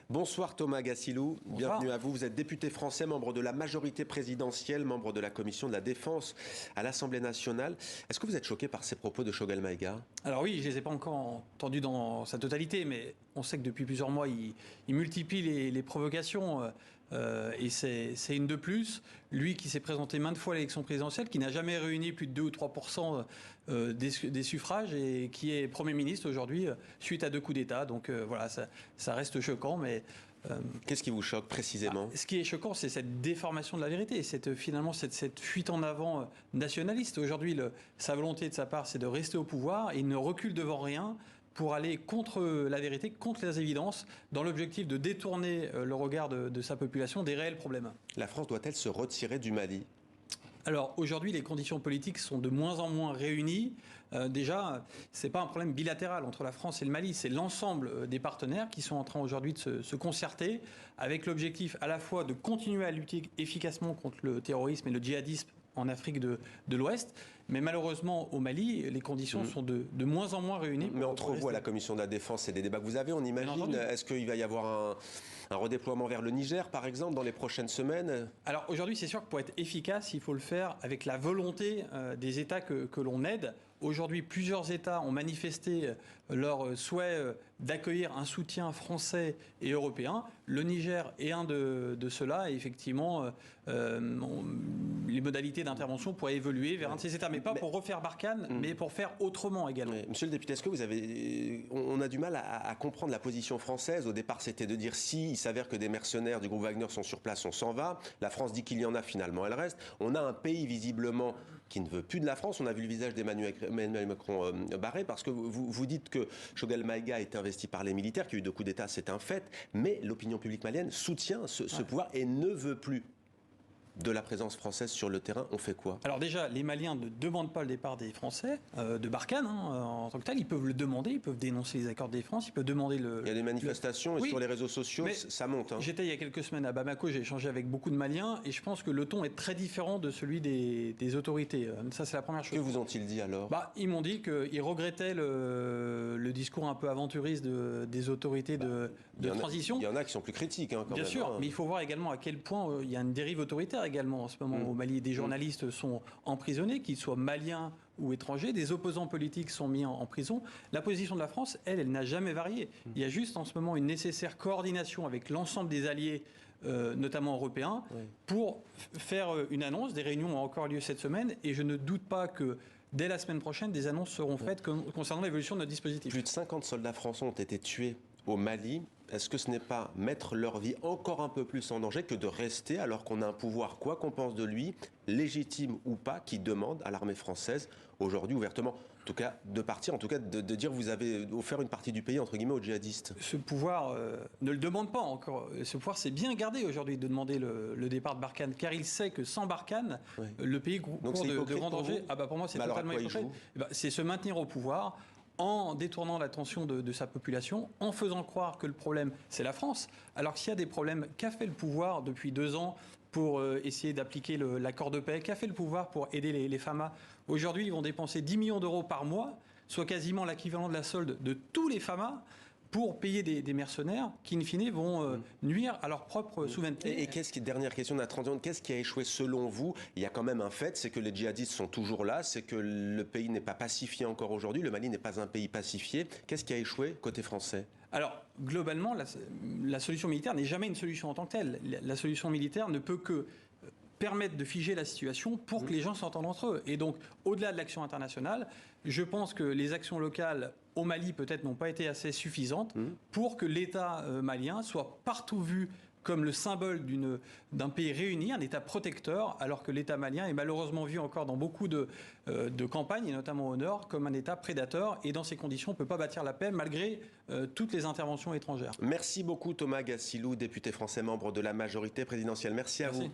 Bonsoir Thomas Gassilou, bienvenue à vous. Vous êtes député français, membre de la majorité présidentielle, membre de la commission de la défense à l'Assemblée nationale. Est-ce que vous êtes choqué par ces propos de Choguel Maïga? Alors oui, je ne les ai pas encore entendus dans sa totalité, mais on sait que depuis plusieurs mois, il multiplie les provocations. Et c'est une de plus. Lui qui s'est présenté maintes fois à l'élection présidentielle, qui n'a jamais réuni plus de 2 ou 3% des suffrages et qui est Premier ministre aujourd'hui suite à 2 coups d'État. Donc voilà, ça reste choquant. Mais qu'est-ce qui vous choque précisément? Ce qui est choquant, c'est cette déformation de la vérité, finalement cette fuite en avant nationaliste. Aujourd'hui, sa volonté de sa part, c'est de rester au pouvoir et il ne recule devant rien pour aller contre la vérité, contre les évidences, dans l'objectif de détourner le regard de sa population des réels problèmes. La France doit-elle se retirer du Mali ? Alors aujourd'hui, les conditions politiques sont de moins en moins réunies. Déjà, ce n'est pas un problème bilatéral entre la France et le Mali, c'est l'ensemble des partenaires qui sont en train aujourd'hui de se concerter avec l'objectif à la fois de continuer à lutter efficacement contre le terrorisme et le djihadisme en Afrique de l'Ouest. Mais malheureusement, au Mali, les conditions sont de moins en moins réunies. Mais entre vous, à la Commission de la Défense et des débats que vous avez, on imagine, est-ce qu'il va y avoir un redéploiement vers le Niger, par exemple, dans les prochaines semaines? Alors aujourd'hui, c'est sûr que pour être efficace, il faut le faire avec la volonté des États que l'on aide. Aujourd'hui, plusieurs États ont manifesté leur souhait d'accueillir un soutien français et européen. Le Niger est un de ceux-là. Et effectivement, les modalités d'intervention pourraient évoluer vers un de ces États. Mais pas pour refaire Barkhane, mais pour faire autrement également. Monsieur le député, est-ce que vous avez... On a du mal à comprendre la position française. Au départ, c'était de dire si il s'avère que des mercenaires du groupe Wagner sont sur place, on s'en va. La France dit qu'il y en a, finalement, elle reste. On a un pays, visiblement, qui ne veut plus de la France. On a vu le visage d'Emmanuel Macron barré, parce que vous dites que Choguel Maïga est investi par les militaires, qu'il y a eu 2 coups d'État, c'est un fait, mais l'opinion publique malienne soutient ce pouvoir et ne veut plus de la présence française sur le terrain. On fait quoi? Alors déjà, les Maliens ne demandent pas le départ des Français de Barkhane en tant que tel. Ils peuvent le demander, ils peuvent dénoncer les accords de défense, ils peuvent demander le... Il y a des manifestations et sur les réseaux sociaux, ça monte. J'étais il y a quelques semaines à Bamako, j'ai échangé avec beaucoup de Maliens et je pense que le ton est très différent de celui des autorités. Ça, c'est la première chose. Que vous ont-ils dit alors? Ils m'ont dit qu'ils regrettaient le discours un peu aventuriste des autorités de transition. Il y en a qui sont plus critiques. Bien sûr, mais il faut voir également à quel point il y a une dérive autoritaire également en ce moment au Mali. Des journalistes sont emprisonnés, qu'ils soient maliens ou étrangers. Des opposants politiques sont mis en prison. La position de la France, elle n'a jamais varié. Il y a juste en ce moment une nécessaire coordination avec l'ensemble des alliés, notamment européens, pour faire une annonce. Des réunions ont encore lieu cette semaine et je ne doute pas que dès la semaine prochaine, des annonces seront faites concernant l'évolution de notre dispositif. Plus de 50 soldats français ont été tués au Mali. Est-ce que ce n'est pas mettre leur vie encore un peu plus en danger que de rester alors qu'on a un pouvoir, quoi qu'on pense de lui, légitime ou pas, qui demande à l'armée française aujourd'hui ouvertement, en tout cas de partir, en tout cas de dire vous avez offert une partie du pays entre guillemets aux djihadistes? Ce pouvoir ne le demande pas encore. Ce pouvoir s'est bien gardé aujourd'hui de demander le départ de Barkhane, car il sait que sans Barkhane, le pays court de grands dangers. Pour moi, c'est totalement hypocrite. C'est se maintenir au pouvoir en détournant l'attention de sa population, en faisant croire que le problème, c'est la France. Alors que s'il y a des problèmes, qu'a fait le pouvoir depuis 2 ans pour essayer d'appliquer l'accord de paix? Qu'a fait le pouvoir pour aider les FAMA? Aujourd'hui, ils vont dépenser 10 millions d'euros par mois, soit quasiment l'équivalent de la solde de tous les FAMA, pour payer des mercenaires qui, in fine, vont nuire à leur propre souveraineté. Et dernière question de la 30 secondes, qu'est-ce qui a échoué selon vous? Il y a quand même un fait, c'est que les djihadistes sont toujours là, c'est que le pays n'est pas pacifié encore aujourd'hui, le Mali n'est pas un pays pacifié. Qu'est-ce qui a échoué côté français? Alors, globalement, la solution militaire n'est jamais une solution en tant que telle. La solution militaire ne peut que permettre de figer la situation pour que les gens s'entendent entre eux. Et donc, au-delà de l'action internationale, je pense que les actions locales au Mali, peut-être, n'ont pas été assez suffisantes pour que l'État malien soit partout vu comme le symbole d'un pays réuni, un État protecteur, alors que l'État malien est malheureusement vu encore dans beaucoup de campagnes, et notamment au nord, comme un État prédateur. Et dans ces conditions, on ne peut pas bâtir la paix malgré toutes les interventions étrangères. Merci beaucoup Thomas Gassilou, député français, membre de la majorité présidentielle. Merci à vous.